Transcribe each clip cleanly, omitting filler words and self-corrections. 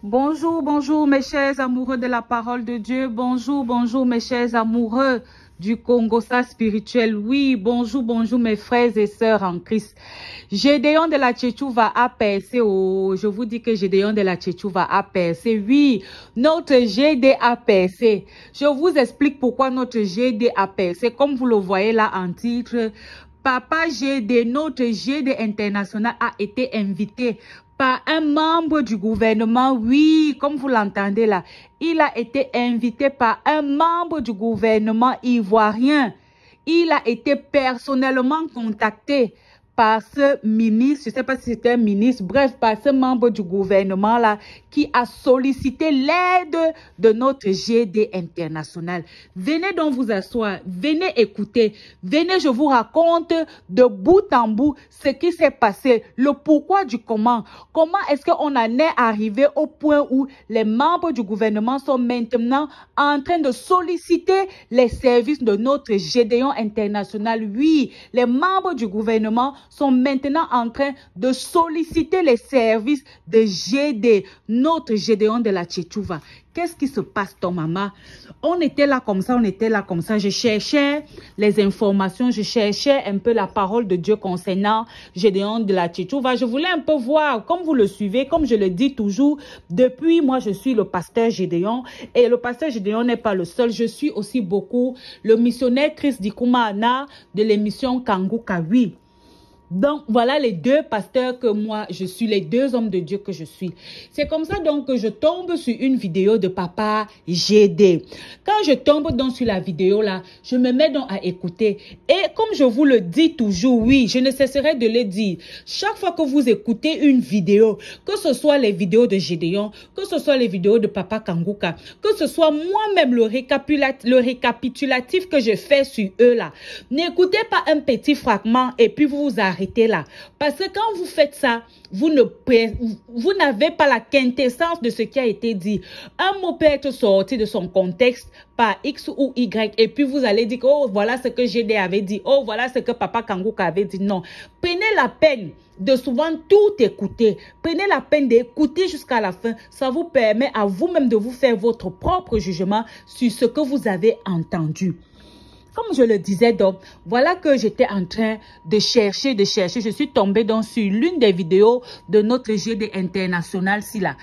Bonjour, bonjour mes chers amoureux de la parole de Dieu. Bonjour, bonjour mes chers amoureux du Congo spirituel. Oui, bonjour, bonjour mes frères et sœurs en Christ. Gédéon de la Tchétchouva a percé. Oh, je vous dis que Gédéon de la Tchétchouva a percé. Oui, notre GD a percé. Je vous explique pourquoi notre GD a percé. Comme vous le voyez là en titre, Papa GD, notre GD international a été invité par un membre du gouvernement. Oui, comme vous l'entendez là, il a été invité par un membre du gouvernement ivoirien. Il a été personnellement contacté par ce ministre, je ne sais pas si c'était un ministre, bref, par ce membre du gouvernement là, qui a sollicité l'aide de notre GD international. Venez donc vous asseoir, venez écouter, venez, je vous raconte de bout en bout ce qui s'est passé, le pourquoi du comment. Comment est-ce qu'on en est arrivé au point où les membres du gouvernement sont maintenant en train de solliciter les services de notre Gédéon international. Oui, les membres du gouvernement sont maintenant en train de solliciter les services de GD, notre Gédéon de la Tchétchouva. Qu'est-ce qui se passe, ton maman? On était là comme ça, on était là comme ça. Je cherchais les informations, je cherchais un peu la parole de Dieu concernant Gédéon de la Tchétchouva. Je voulais un peu voir, comme vous le suivez, comme je le dis toujours, depuis moi je suis le pasteur Gédéon. Et le pasteur Gédéon n'est pas le seul. Je suis aussi beaucoup le missionnaire Chris Dikoumana de l'émission Kangou Kawi. Donc, voilà les deux pasteurs que moi, je suis, les deux hommes de Dieu que je suis. C'est comme ça donc que je tombe sur une vidéo de Papa GD. Quand je tombe donc sur la vidéo là, je me mets donc à écouter. Et comme je vous le dis toujours, oui, je ne cesserai de le dire. Chaque fois que vous écoutez une vidéo, que ce soit les vidéos de Gédéon, que ce soit les vidéos de Papa Kangouka, que ce soit moi-même le récapitulatif que je fais sur eux là, n'écoutez pas un petit fragment et puis vous vous arrêtez là. Parce que quand vous faites ça, vous n'avez pas la quintessence de ce qui a été dit. Un mot peut être sorti de son contexte par X ou Y et puis vous allez dire, oh voilà ce que GD avait dit, oh voilà ce que Papa Kangouka avait dit. Non, prenez la peine de souvent tout écouter. Prenez la peine d'écouter jusqu'à la fin. Ça vous permet à vous-même de vous faire votre propre jugement sur ce que vous avez entendu. Comme je le disais donc, voilà que j'étais en train de chercher. Je suis tombée donc sur l'une des vidéos de notre GD international, là.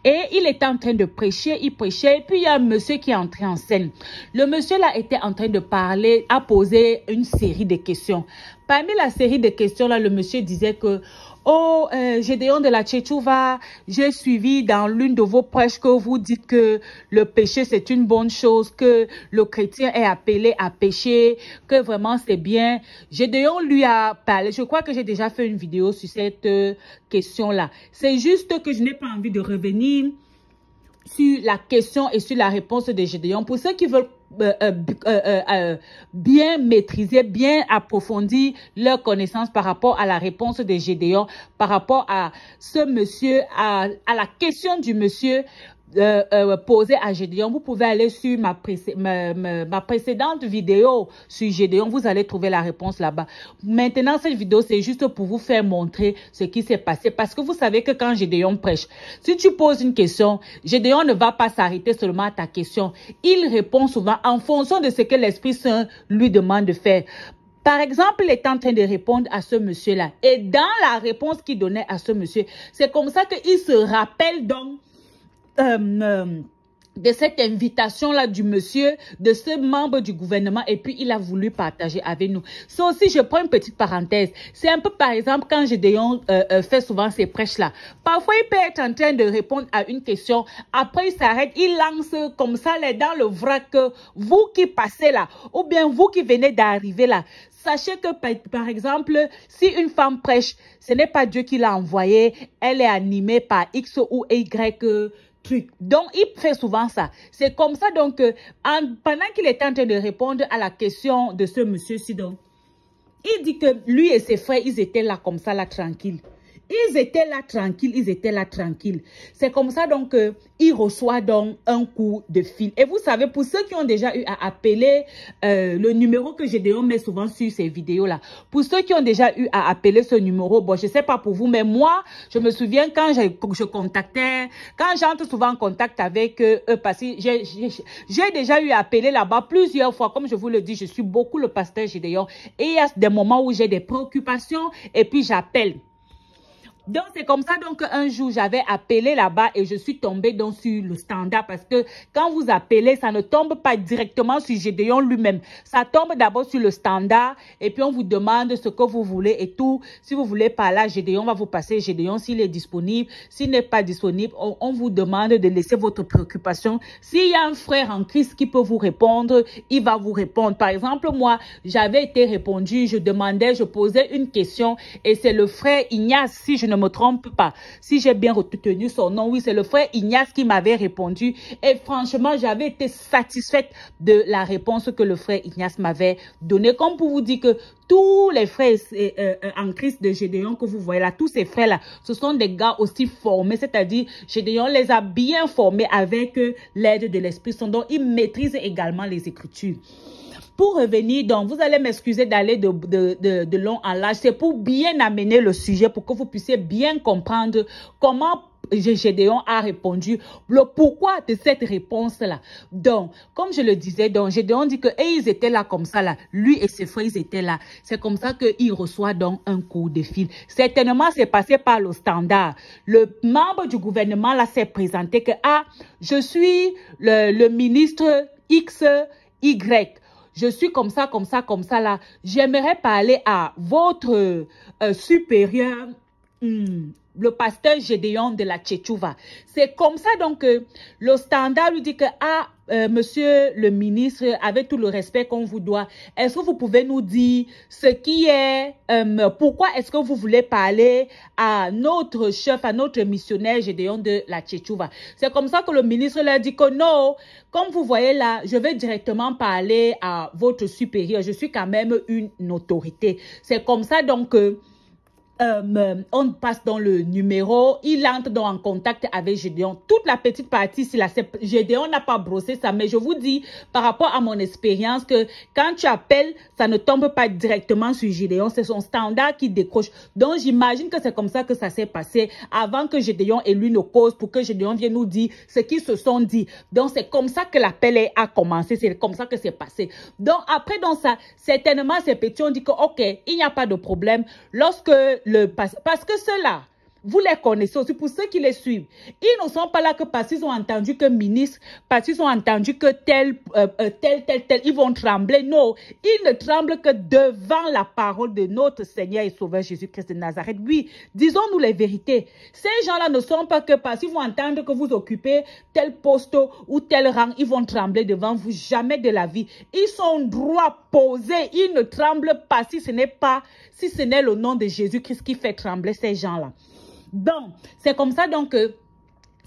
Et il était en train de prêcher, il prêchait. Et puis il y a un monsieur qui est entré en scène. Le monsieur là était en train de parler, a posé une série de questions. Parmi la série de questions là, le monsieur disait que oh, Gédéon de la Tchétchouva, j'ai suivi dans l'une de vos prêches que vous dites que le péché c'est une bonne chose, que le chrétien est appelé à pécher, que vraiment c'est bien. Gédéon lui a parlé, je crois que j'ai déjà fait une vidéo sur cette question-là. C'est juste que je n'ai pas envie de revenir sur la question et sur la réponse de Gédéon. Pour ceux qui veulent bien maîtriser, bien approfondir leur connaissance par rapport à la réponse de Gédéon, par rapport à ce monsieur, à la question du monsieur posée à Gédéon. Vous pouvez aller sur ma précédente vidéo sur Gédéon, vous allez trouver la réponse là-bas. Maintenant, cette vidéo, c'est juste pour vous faire montrer ce qui s'est passé. Parce que vous savez que quand Gédéon prêche, si tu poses une question, Gédéon ne va pas s'arrêter seulement à ta question. Il répond souvent en fonction de ce que l'Esprit Saint lui demande de faire. Par exemple, il est en train de répondre à ce monsieur-là. Et dans la réponse qu'il donnait à ce monsieur, c'est comme ça qu'il se rappelle donc de cette invitation-là du monsieur, de ce membre du gouvernement, et puis il a voulu partager avec nous. Ça aussi, je prends une petite parenthèse. C'est un peu, par exemple, quand Gédéon fait souvent ces prêches-là. Parfois, il peut être en train de répondre à une question. Après, il s'arrête, il lance comme ça dans le vrac. Vous qui passez là, ou bien vous qui venez d'arriver là, sachez que, par exemple, si une femme prêche, ce n'est pas Dieu qui l'a envoyée, elle est animée par X ou Y truc. Donc, il fait souvent ça. C'est comme ça, donc, pendant qu'il est en train de répondre à la question de ce monsieur-ci, donc, il dit que lui et ses frères, ils étaient là comme ça, là, tranquilles. Ils étaient là tranquilles, ils étaient là tranquilles. C'est comme ça donc il reçoit donc un coup de fil. Et vous savez, pour ceux qui ont déjà eu à appeler le numéro que Gédéon met souvent sur ces vidéos-là, pour ceux qui ont déjà eu à appeler ce numéro, bon, je ne sais pas pour vous, mais moi, je me souviens quand je contactais, quand j'entre souvent en contact avec eux, parce que j'ai déjà eu à appeler là-bas plusieurs fois. Comme je vous le dis, je suis beaucoup le pasteur Gédéon. Et il y a des moments où j'ai des préoccupations et puis j'appelle. Donc, c'est comme ça donc un jour, j'avais appelé là-bas et je suis tombée donc sur le standard parce que quand vous appelez, ça ne tombe pas directement sur Gédéon lui-même. Ça tombe d'abord sur le standard et puis on vous demande ce que vous voulez et tout. Si vous voulez parler à Gédéon, on va vous passer Gédéon s'il est disponible. S'il n'est pas disponible, on vous demande de laisser votre préoccupation. S'il y a un frère en Christ qui peut vous répondre, il va vous répondre. Par exemple, moi, j'avais été répondu, je posais une question et c'est le frère Ignace, si je ne me trompe pas, si j'ai bien retenu son nom, oui, c'est le frère Ignace qui m'avait répondu et franchement, j'avais été satisfaite de la réponse que le frère Ignace m'avait donnée. Comme pour vous dire que tous les frères en Christ de Gédéon que vous voyez là, tous ces frères-là, ce sont des gars aussi formés, c'est-à-dire Gédéon les a bien formés avec l'aide de l'Esprit Saint, donc ils maîtrisent également les Écritures. Pour revenir, donc, vous allez m'excuser d'aller de long en large. C'est pour bien amener le sujet, pour que vous puissiez bien comprendre comment Gédéon a répondu, le pourquoi de cette réponse-là. Donc, comme je le disais, donc, Gédéon dit que ils étaient là comme ça, là. Lui et ses frères, ils étaient là. C'est comme ça qu'il reçoit donc un coup de fil. Certainement, c'est passé par le standard. Le membre du gouvernement, là, s'est présenté que, ah, je suis le ministre XY. Je suis comme ça, là. J'aimerais parler à votre supérieur, le pasteur Gédéon de la Tchétchouva. C'est comme ça donc le standard lui dit que, ah, monsieur le ministre, avec tout le respect qu'on vous doit, est-ce que vous pouvez nous dire ce qui est, pourquoi est-ce que vous voulez parler à notre chef, à notre missionnaire Gédéon de la Tchétchouva? C'est comme ça que le ministre leur dit que non, comme vous voyez là, je vais directement parler à votre supérieur. Je suis quand même une autorité. C'est comme ça donc on passe dans le numéro, il entre donc en contact avec Gédéon. Toute la petite partie, si Gédéon n'a pas brossé ça, mais je vous dis, par rapport à mon expérience, que quand tu appelles, ça ne tombe pas directement sur Gédéon, c'est son standard qui décroche. Donc, j'imagine que c'est comme ça que ça s'est passé avant que Gédéon et lui ne causent pour que Gédéon vienne nous dire ce qu'ils se sont dit. Donc, c'est comme ça que l'appel a commencé, c'est comme ça que c'est passé. Donc, après, dans ça, certainement, ces petits ont dit que, ok, il n'y a pas de problème. Lorsque parce que ceux-là, vous les connaissez aussi, pour ceux qui les suivent. Ils ne sont pas là que parce qu'ils ont entendu que ministre, parce qu'ils ont entendu que tel, ils vont trembler. Non, ils ne tremblent que devant la parole de notre Seigneur et Sauveur Jésus-Christ de Nazareth. Oui, disons-nous les vérités. Ces gens-là ne sont pas que parce qu'ils vont entendre que vous occupez tel poste ou tel rang, ils vont trembler devant vous. Jamais de la vie. Ils sont droits posés. Ils ne tremblent pas si ce n'est le nom de Jésus-Christ qui fait trembler ces gens-là. Donc, c'est comme ça donc que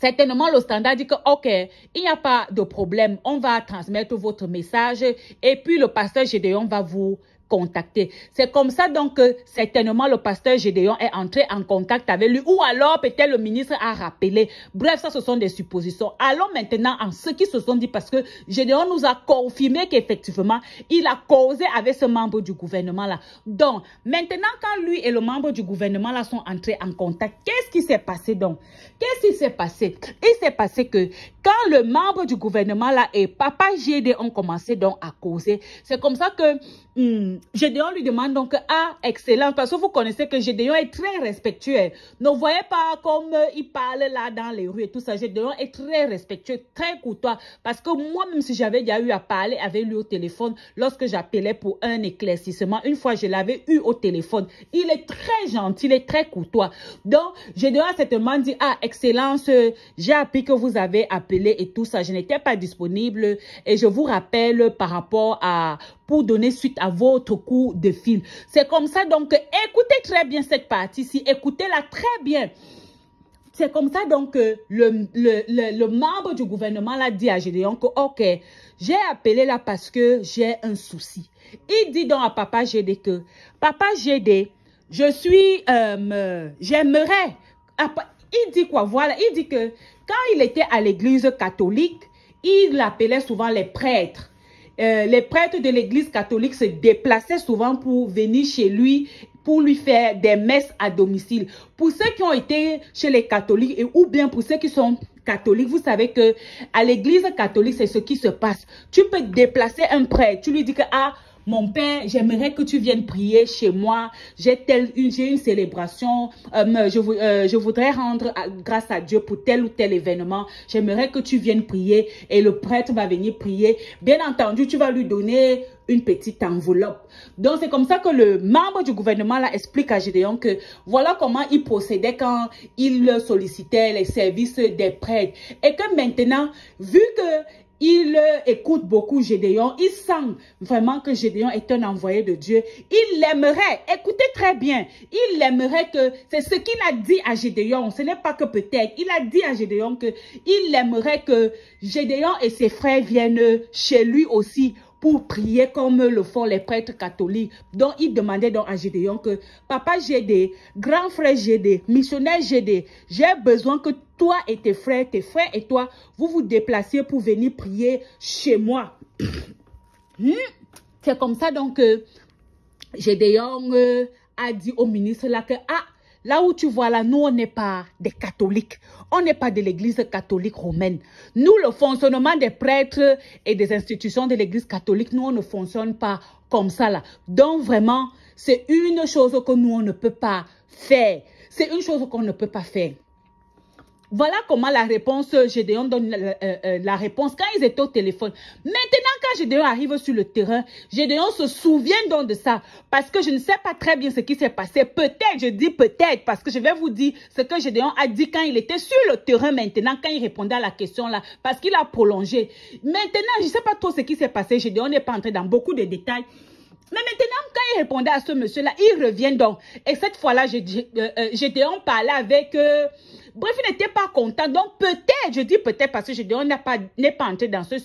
certainement le standard dit que ok, il n'y a pas de problème, on va transmettre votre message et puis le pasteur Gédéon va vous contacter. C'est comme ça donc que certainement le pasteur Gédéon est entré en contact avec lui ou alors peut-être le ministre a rappelé. Bref, ça ce sont des suppositions. Allons maintenant en ce qui se sont dit parce que Gédéon nous a confirmé qu'effectivement il a causé avec ce membre du gouvernement là. Donc maintenant quand lui et le membre du gouvernement là sont entrés en contact, qu'est-ce qui s'est passé donc? Qu'est-ce qui s'est passé? Il s'est passé que quand le membre du gouvernement là et Papa Gédé ont commencé donc à causer, c'est comme ça que Gédéon lui demande donc, ah, excellent, parce que vous connaissez que Gédéon est très respectueux. Ne voyez pas comme il parle là dans les rues et tout ça. Gédéon est très respectueux, très courtois, parce que moi, même si j'avais déjà eu à parler avec lui au téléphone, lorsque j'appelais pour un éclaircissement, une fois je l'avais eu au téléphone, il est très gentil, il est très courtois. Donc, Gédéon a certainement dit, ah, excellence, j'ai appris que vous avez appelé et tout ça. Je n'étais pas disponible et je vous rappelle par rapport à, pour donner suite à votre coup de fil. C'est comme ça, donc, écoutez très bien cette partie-ci, écoutez-la très bien. C'est comme ça, donc, le membre du gouvernement l'a dit à Gédéon que, ok, j'ai appelé là parce que j'ai un souci. Il dit donc à Papa Gédé que, Papa Gédé, j'aimerais. Il dit quoi? Voilà, il dit que quand il était à l'église catholique, il appelait souvent les prêtres. Les prêtres de l'église catholique se déplaçaient souvent pour venir chez lui, pour lui faire des messes à domicile. Pour ceux qui ont été chez les catholiques, ou bien pour ceux qui sont catholiques, vous savez que à l'église catholique, c'est ce qui se passe. Tu peux déplacer un prêtre, tu lui dis que, ah, mon père, j'aimerais que tu viennes prier chez moi. J'ai une célébration. Je voudrais rendre grâce à Dieu pour tel ou tel événement. J'aimerais que tu viennes prier. Et le prêtre va venir prier. Bien entendu, tu vas lui donner une petite enveloppe. Donc, c'est comme ça que le membre du gouvernement là explique à Gédéon que voilà comment il procédait quand il sollicitait les services des prêtres. Et que maintenant, vu que il écoute beaucoup Gédéon, il sent vraiment que Gédéon est un envoyé de Dieu. Il aimerait, écoutez très bien, il aimerait que, c'est ce qu'il a dit à Gédéon, ce n'est pas que peut-être, il a dit à Gédéon que il aimerait que Gédéon et ses frères viennent chez lui aussi pour prier comme le font les prêtres catholiques. Donc, il demandait donc à Gédéon que, papa Gédé, grand frère Gédé, missionnaire Gédé, j'ai besoin que toi et tes frères et toi, vous vous déplaciez pour venir prier chez moi. C'est comme ça donc que Gédéon a dit au ministre là que, ah, là où tu vois là, nous on n'est pas des catholiques. On n'est pas de l'église catholique romaine. Nous, le fonctionnement des prêtres et des institutions de l'église catholique, nous on ne fonctionne pas comme ça là. Donc vraiment, c'est une chose que nous on ne peut pas faire. C'est une chose qu'on ne peut pas faire. Voilà comment la réponse, Gédéon donne la réponse quand ils étaient au téléphone. Maintenant, quand Gédéon arrive sur le terrain, Gédéon se souvient donc de ça. Parce que je ne sais pas très bien ce qui s'est passé. Peut-être, je dis peut-être, parce que je vais vous dire ce que Gédéon a dit quand il était sur le terrain maintenant, quand il répondait à la question là. Parce qu'il a prolongé. Maintenant, je ne sais pas trop ce qui s'est passé. Gédéon n'est pas entré dans beaucoup de détails. Mais maintenant, quand il répondait à ce monsieur-là, il revient donc. Et cette fois-là, Gédéon parlait avec... bref, il n'était pas content. Donc, peut-être, je dis peut-être parce que Gédéon n'est pas entré dans ces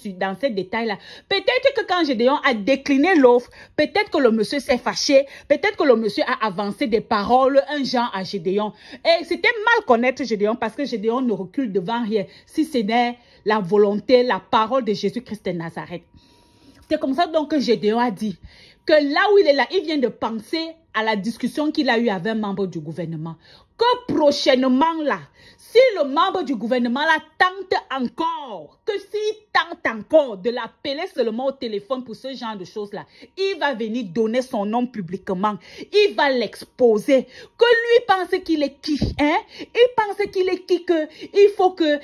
détails-là. Peut-être que quand Gédéon a décliné l'offre, peut-être que le monsieur s'est fâché. Peut-être que le monsieur a avancé des paroles, un genre à Gédéon. Et c'était mal connaître Gédéon parce que Gédéon ne recule devant rien. Si ce n'est la volonté, la parole de Jésus-Christ de Nazareth. C'est comme ça donc que Gédéon a dit que là où il est là, il vient de penser à la discussion qu'il a eue avec un membre du gouvernement. Que prochainement là, si le membre du gouvernement là tente encore, que s'il tente encore de l'appeler seulement au téléphone pour ce genre de choses là, il va venir donner son nom publiquement. Il va l'exposer. Que lui pense qu'il est qui, hein? Il pense qu'il est qui, que il faut que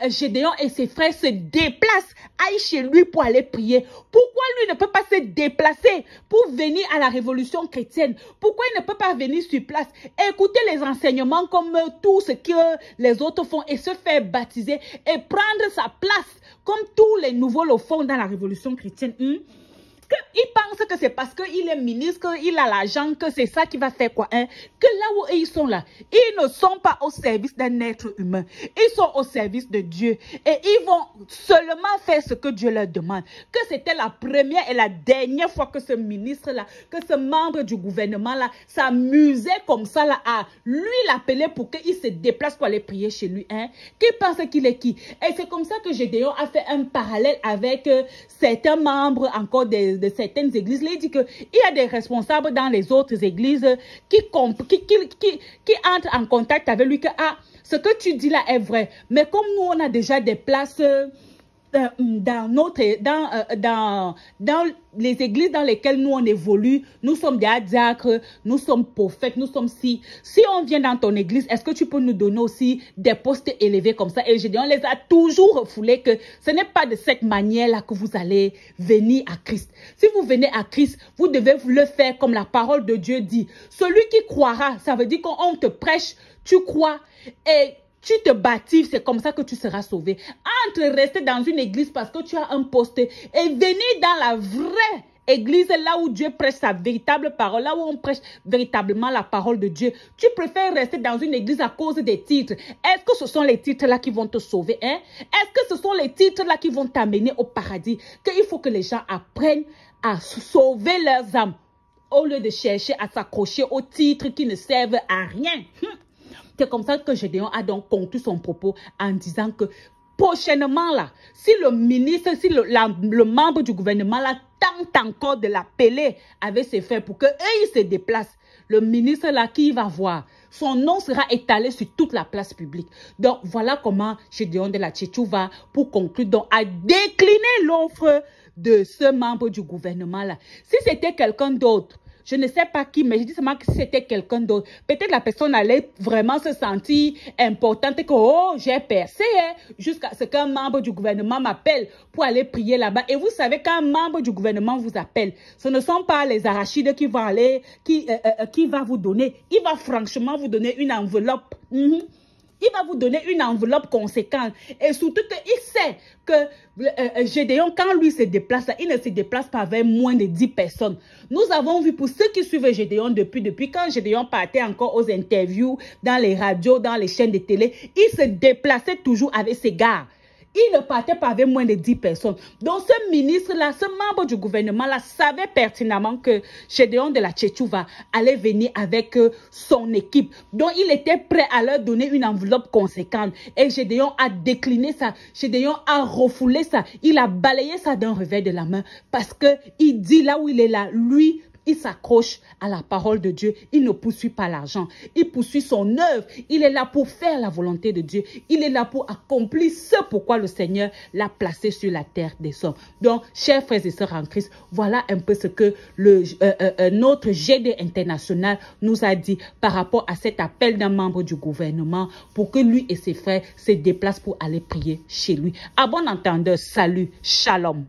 Gédéon et ses frères se déplacent, aillent chez lui pour aller prier. Pourquoi lui ne peut pas se déplacer pour venir à la révolution chrétienne? Pourquoi il ne peut pas venir sur place, écouter les enseignements comme tout ce que les autres font et se faire baptiser et prendre sa place comme tous les nouveaux le font dans la révolution chrétienne? Il pense que c'est parce qu'il est ministre, qu'il a l'argent, que c'est ça qui va faire quoi, hein? Que là où ils sont là, ils ne sont pas au service d'un être humain. Ils sont au service de Dieu. Et ils vont seulement faire ce que Dieu leur demande. Que c'était la première et la dernière fois que ce ministre-là, que ce membre du gouvernement-là s'amusait comme ça là, à lui l'appeler pour qu'il se déplace pour aller prier chez lui, hein? Qui pense qu'il est qui? Et c'est comme ça que Gédéon a fait un parallèle avec certains membres encore de certaines églises. Il dit qu'il y a des responsables dans les autres églises qui entrent en contact avec lui que ah, ce que tu dis là est vrai. Mais comme nous, on a déjà des places dans les églises dans lesquelles nous on évolue, nous sommes des diacres, nous sommes prophètes, nous sommes si on vient dans ton église, est-ce que tu peux nous donner aussi des postes élevés comme ça? Et Gédéon les a toujours refoulés que ce n'est pas de cette manière-là que vous allez venir à Christ. Si vous venez à Christ, vous devez le faire comme la parole de Dieu dit. Celui qui croira, ça veut dire qu'on te prêche, tu crois et tu te baptises, c'est comme ça que tu seras sauvé. Entre rester dans une église parce que tu as un poste et venir dans la vraie église, là où Dieu prêche sa véritable parole, là où on prêche véritablement la parole de Dieu, tu préfères rester dans une église à cause des titres. Est-ce que ce sont les titres-là qui vont te sauver, hein? Est-ce que ce sont les titres-là qui vont t'amener au paradis? Qu'il faut que les gens apprennent à sauver leurs âmes. au lieu de chercher à s'accrocher aux titres qui ne servent à rien. C'est comme ça que Gédéon a donc conclu son propos en disant que prochainement, là, si le ministre, si le membre du gouvernement là, tente encore de l'appeler avec ses frères pour qu'eux, ils se déplacent, le ministre là, qui va voir, son nom sera étalé sur toute la place publique. Donc, voilà comment Gédéon de la Tchétchouva, pour conclure, donc, a décliné l'offre de ce membre du gouvernement là. Si c'était quelqu'un d'autre, je ne sais pas qui, mais je dis seulement que si c'était quelqu'un d'autre, peut-être la personne allait vraiment se sentir importante que, oh, j'ai percé, hein, jusqu'à ce qu'un membre du gouvernement m'appelle pour aller prier là-bas. Et vous savez qu'un membre du gouvernement vous appelle, ce ne sont pas les arachides qui vont aller, qui va vous donner. Il va franchement vous donner une enveloppe. Il va vous donner une enveloppe conséquente. Et surtout qu'il sait que Gédéon, quand lui se déplace, il ne se déplace pas avec moins de 10 personnes. Nous avons vu, pour ceux qui suivent Gédéon depuis quand Gédéon partait encore aux interviews, dans les radios, dans les chaînes de télé, il se déplaçait toujours avec ses gars. Il ne partait pas avec moins de 10 personnes. Donc, ce ministre-là, ce membre du gouvernement-là, savait pertinemment que Gédéon de la Tchétchouva allait venir avec son équipe. Donc, il était prêt à leur donner une enveloppe conséquente. Et Gédéon a décliné ça. Gédéon a refoulé ça. Il a balayé ça d'un revers de la main. Parce qu'il dit là où il est là, lui, il s'accroche à la parole de Dieu. Il ne poursuit pas l'argent. Il poursuit son œuvre. Il est là pour faire la volonté de Dieu. Il est là pour accomplir ce pourquoi le Seigneur l'a placé sur la terre des hommes. Donc, chers frères et sœurs en Christ, voilà un peu ce que notre GD international nous a dit par rapport à cet appel d'un membre du gouvernement pour que lui et ses frères se déplacent pour aller prier chez lui. À bon entendeur, salut, shalom.